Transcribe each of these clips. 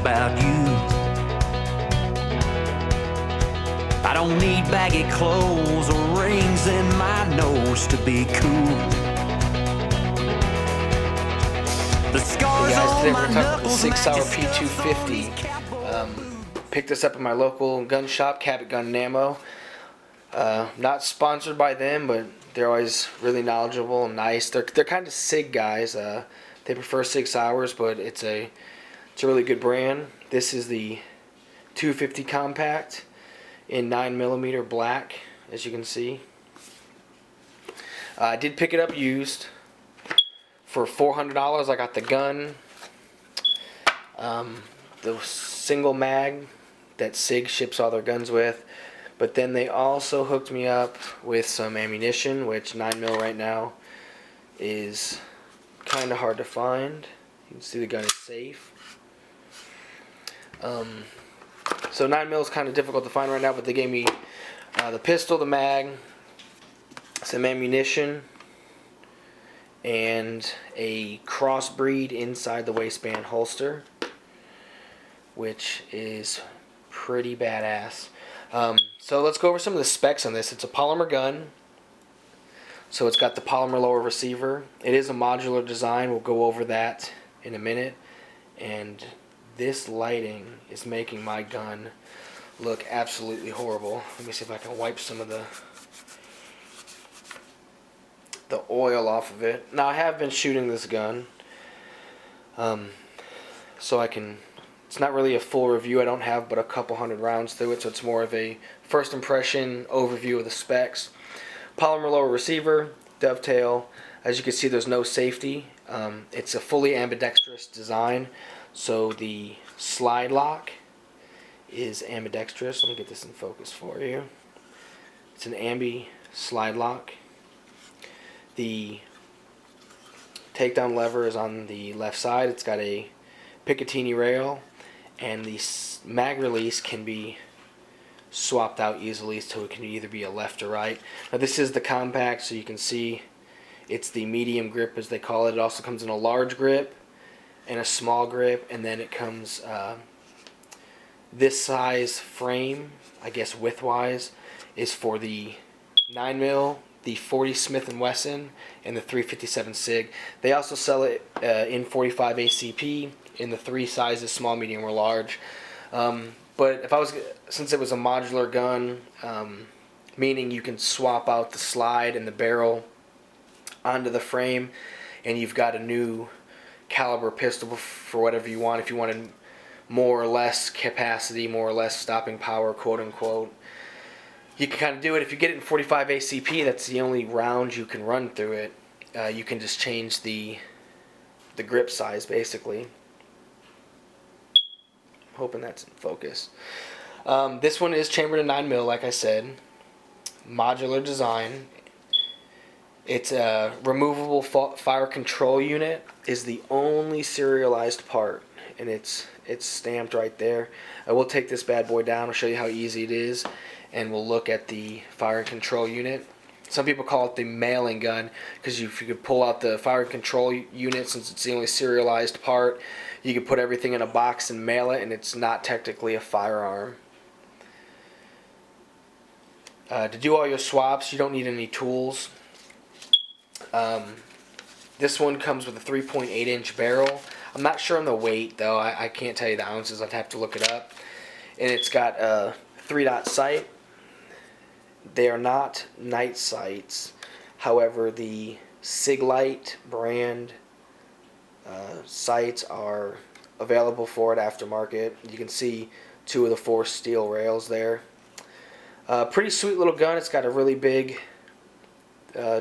about you. I don't need baggy clothes or rings in my nose to be cool. The scars Hey guys, on today my we're going to talk about the knuckles Sig match Sauer your scuffs on these P250. cowboy boots. Picked this up in my local gun shop, Cabot Gun and Ammo. Not sponsored by them, but they're always really knowledgeable and nice. They're kind of Sig guys. They prefer Sig Sauers, but it's a really good brand. This is the 250 compact in 9mm black, as you can see. I did pick it up used for $400. I got the gun, the single mag that Sig ships all their guns with, but then they also hooked me up with some ammunition, which 9mm right now is kind of hard to find. You can see the gun is safe. So 9mm is kind of difficult to find right now, but they gave me the pistol, the mag, some ammunition, and a crossbreed inside the waistband holster, which is pretty badass. So let's go over some of the specs on this. It's a polymer gun, so it's got the polymer lower receiver. It is a modular design. We'll go over that in a minute. And this lighting is making my gun look absolutely horrible. Let me see if I can wipe some of the oil off of it. Now I have been shooting this gun, so I can, it's not really a full review. I don't have but a couple hundred rounds through it, so it's more of a first impression overview of the specs. Polymer lower receiver, dovetail. As you can see, there's no safety. It's a fully ambidextrous design, so the slide lock is ambidextrous. Let me get this in focus for you. It's an ambi slide lock. The takedown lever is on the left side. It's got a Picatinny rail, and the mag release can be swapped out easily, so it can either be a left or right. Now this is the compact, so you can see it's the medium grip, as they call it. It also comes in a large grip and a small grip, and then it comes this size frame, I guess width-wise, is for the 9mm, the 40 Smith & Wesson, and the 357 Sig. They also sell it in 45 ACP in the three sizes: small, medium, or large. But if I was, since it was a modular gun, meaning you can swap out the slide and the barrel onto the frame, and you've got a new caliber pistol for whatever you want. If you wanted more or less capacity, more or less stopping power, quote unquote, you can kind of do it. If you get it in 45 ACP, that's the only round you can run through it. You can just change the grip size, basically. Hoping that's in focus. This one is chambered in 9mm, like I said. Modular design. It's a removable fire control unit is the only serialized part, and it's stamped right there. I will take this bad boy down. I'll show you how easy it is, and we'll look at the fire control unit. Some people call it the mailing gun, because if you could pull out the fire control unit, since it's the only serialized part, you could put everything in a box and mail it, and it's not technically a firearm. To do all your swaps, you don't need any tools. This one comes with a 3.8-inch barrel. I'm not sure on the weight, though. I can't tell you the ounces. I'd have to look it up. And it's got a 3-dot sight. They are not night sights. However, the Siglite brand sights are available for it aftermarket. You can see 2 of the 4 steel rails there. Pretty sweet little gun. It's got a really big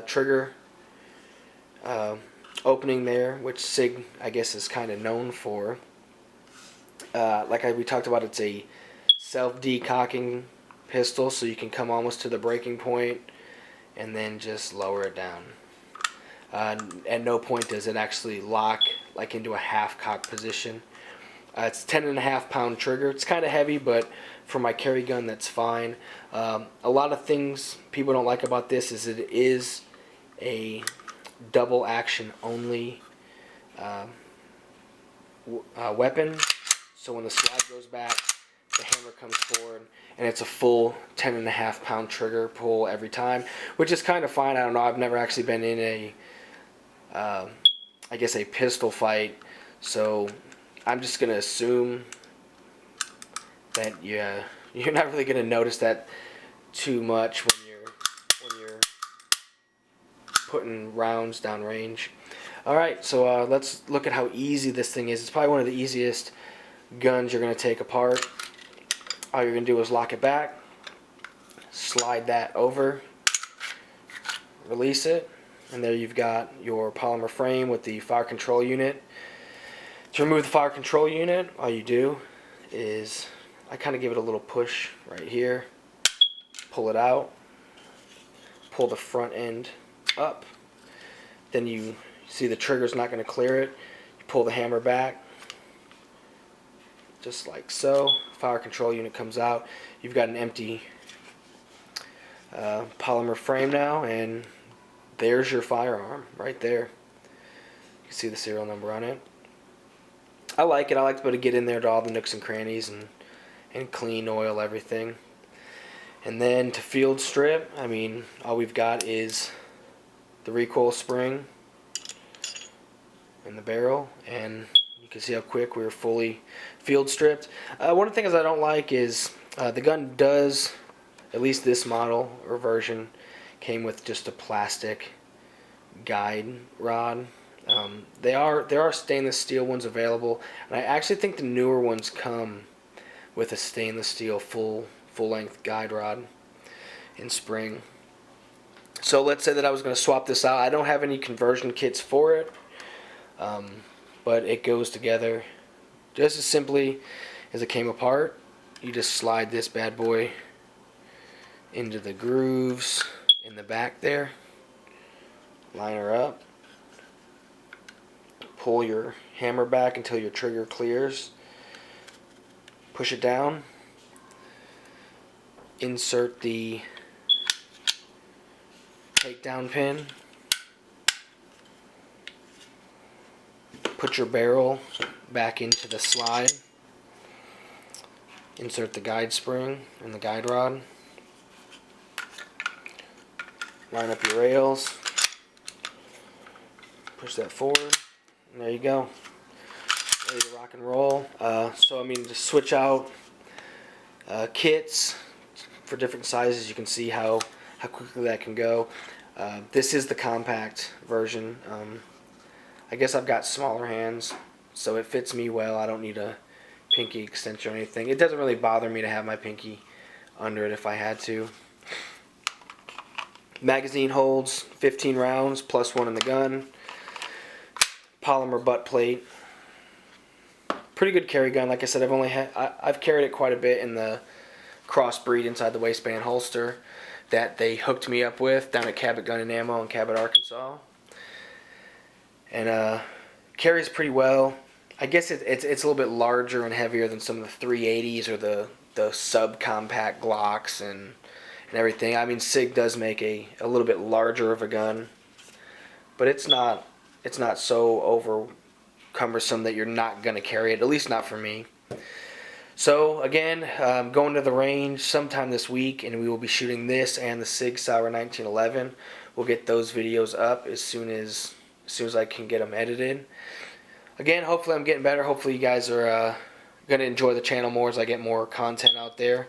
trigger opening there, which Sig, I guess, is kind of known for. Like we talked about, it's a self-decocking pistol, so you can come almost to the breaking point and then just lower it down. At no point does it actually lock like into a half-cock position. It's 10.5 pound trigger. It's kind of heavy, but for my carry gun, that's fine. A lot of things people don't like about this is it is a double action only weapon. So when the slide goes back, the hammer comes forward, and it's a full 10.5 pound trigger pull every time, which is kind of fine. I don't know. I've never actually been in a, I guess, a pistol fight, so I'm just gonna assume that you're not really gonna notice that too much when you're putting rounds down range. All right, so let's look at how easy this thing is. It's probably one of the easiest guns you're gonna take apart. All you're gonna do is lock it back, slide that over, release it, and there you've got your polymer frame with the fire control unit. To remove the fire control unit, all you do is, I kind of give it a little push right here, pull it out, pull the front end up, then you see the trigger's not going to clear it. You pull the hammer back, just like so. Fire control unit comes out. You've got an empty polymer frame now, and there's your firearm right there. You can see the serial number on it. I like it. I like to be able to get in there to all the nooks and crannies and clean, oil everything. And then to field strip, I mean, all we've got is the recoil spring in the barrel, and you can see how quick we were fully field stripped. One of the things I don't like is the gun does, at least this model or version, came with just a plastic guide rod. There are stainless steel ones available, and I actually think the newer ones come with a stainless steel full-length guide rod and spring. So let's say that I was going to swap this out. I don't have any conversion kits for it, but it goes together just as simply as it came apart. You just slide this bad boy into the grooves in the back there, line her up, pull your hammer back until your trigger clears, push it down, insert the takedown pin, put your barrel back into the slide, insert the guide spring and the guide rod, line up your rails, push that forward, and there you go, ready to rock and roll. So I mean, to switch out kits for different sizes, you can see how quickly that can go. This is the compact version. I guess I've got smaller hands, so it fits me well. I don't need a pinky extension or anything. It doesn't really bother me to have my pinky under it if I had to. Magazine holds 15 rounds plus one in the gun. Polymer butt plate. Pretty good carry gun. Like I said, I've carried it quite a bit in the crossbreed inside the waistband holster that they hooked me up with down at Cabot Gun and Ammo in Cabot, Arkansas. And carries pretty well. I guess it's a little bit larger and heavier than some of the 380s or the subcompact Glocks and everything. I mean, Sig does make a little bit larger of a gun, but it's not so over cumbersome that you're not gonna carry it. At least not for me. So again, going to the range sometime this week, and we will be shooting this and the Sig Sauer 1911. We'll get those videos up as soon as I can get them edited. Again, hopefully I'm getting better. Hopefully you guys are going to enjoy the channel more as I get more content out there.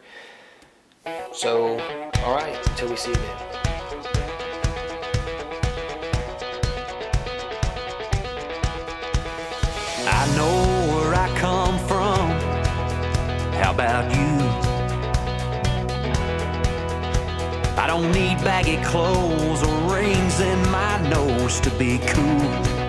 So, alright, until we see you again. I know where I come from. How about you? I don't need baggy clothes or rings in my nose to be cool.